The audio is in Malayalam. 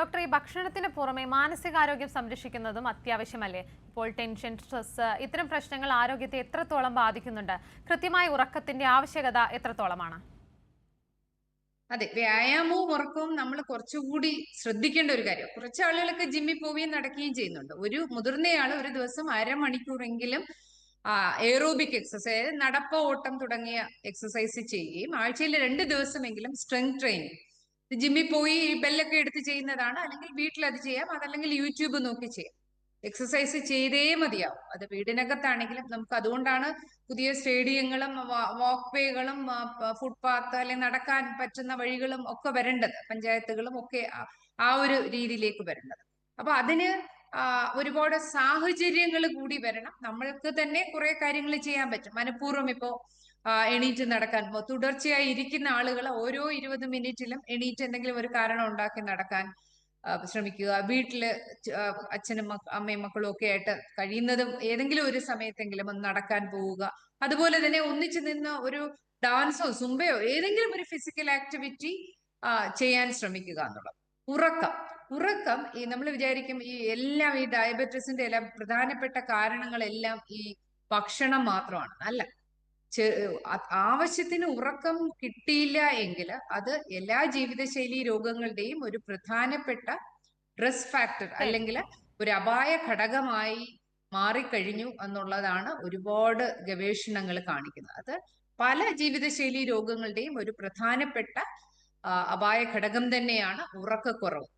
ഡോക്ടർ, ഈ ഭക്ഷണത്തിന് പുറമെ മാനസികാരോഗ്യം സംരക്ഷിക്കുന്നതും അത്യാവശ്യമല്ലേ? ഇപ്പോൾ ടെൻഷൻ, സ്ട്രെസ് ഇത്തരം പ്രശ്നങ്ങൾ ആരോഗ്യത്തെ എത്രത്തോളം ബാധിക്കുന്നുണ്ട്? കൃത്യമായ ഉറക്കത്തിന്റെ ആവശ്യകത എത്രത്തോളമാണ്? അതെ, വ്യായാമവും ഉറക്കവും നമ്മൾ കുറച്ചുകൂടി ശ്രദ്ധിക്കേണ്ട ഒരു കാര്യം. കുറച്ച് ആളുകളൊക്കെ ജിമ്മിൽ പോവുകയും നടക്കുകയും ചെയ്യുന്നുണ്ട്. ഒരു മുതിർന്നയാൾ ഒരു ദിവസം അരമണിക്കൂറെങ്കിലും എയറോബിക് എക്സസൈസ്, നടപ്പ്, ഓട്ടം തുടങ്ങിയ എക്സസൈസ് ചെയ്യുകയും ആഴ്ചയിൽ 2 ദിവസമെങ്കിലും സ്ട്രെങ്ത് ട്രെയിനിങ്, ജിമ്മിൽ പോയി ബെല്ലൊക്കെ എടുത്ത് ചെയ്യുന്നതാണ്, അല്ലെങ്കിൽ വീട്ടിൽ അത് ചെയ്യാം, അതല്ലെങ്കിൽ യൂട്യൂബ് നോക്കി ചെയ്യാം. എക്സസൈസ് ചെയ്തേ മതിയാവും. അത് വീടിനകത്താണെങ്കിലും നമുക്ക് അതുകൊണ്ടാണ് പുതിയ സ്റ്റേഡിയങ്ങളും വാക്ക് വേകളും ഫുട്പാത്ത് അല്ലെങ്കിൽ നടക്കാൻ പറ്റുന്ന വഴികളും ഒക്കെ വരേണ്ടത്, പഞ്ചായത്തുകളും ഒക്കെ ആ ഒരു രീതിയിലേക്ക് വരേണ്ടത്. അപ്പൊ അതിന് ഒരുപാട് സാഹചര്യങ്ങൾ കൂടി വരണം. നമ്മൾക്ക് തന്നെ കുറെ കാര്യങ്ങൾ ചെയ്യാൻ പറ്റും. മനഃപൂർവ്വം ഇപ്പോ എണീറ്റ് നടക്കാൻ, തുടർച്ചയായി ഇരിക്കുന്ന ആളുകൾ ഓരോ 20 മിനിറ്റിലും എണീറ്റ് എന്തെങ്കിലും ഒരു കാരണം ഉണ്ടാക്കി നടക്കാൻ ശ്രമിക്കുക. വീട്ടില് അച്ഛനും അമ്മയും മക്കളും ഒക്കെ ആയിട്ട് കഴിയുന്നതും ഏതെങ്കിലും ഒരു സമയത്തെങ്കിലും ഒന്ന് നടക്കാൻ പോവുക. അതുപോലെ തന്നെ ഒന്നിച്ചു നിന്ന് ഒരു ഡാൻസോ സുംബയോ ഏതെങ്കിലും ഒരു ഫിസിക്കൽ ആക്ടിവിറ്റി ചെയ്യാൻ ശ്രമിക്കുക എന്നുള്ളത്. ഉറക്കം ഉറക്കം ഈ നമ്മൾ വിചാരിക്കും ഈ എല്ലാം ഈ ഡയബറ്റീസിന്റെ എല്ലാം പ്രധാനപ്പെട്ട കാരണങ്ങളെല്ലാം ഈ ഭക്ഷണം മാത്രമാണ്. അല്ല, ആവശ്യത്തിന് ഉറക്കം കിട്ടിയില്ല എങ്കിൽ അത് എല്ലാ ജീവിതശൈലി രോഗങ്ങളുടെയും ഒരു പ്രധാനപ്പെട്ട റിസ്ക് ഫാക്ടർ, ശരി. അല്ലെങ്കിൽ ഒരു അപായ ഘടകമായി മാറിക്കഴിഞ്ഞു എന്നുള്ളതാണ് ഒരുപാട് ഗവേഷണങ്ങൾ കാണിക്കുന്നത്. അത് പല ജീവിതശൈലി രോഗങ്ങളുടെയും ഒരു പ്രധാനപ്പെട്ട അപായ ഘടകം തന്നെയാണ് ഉറക്കക്കുറവ്.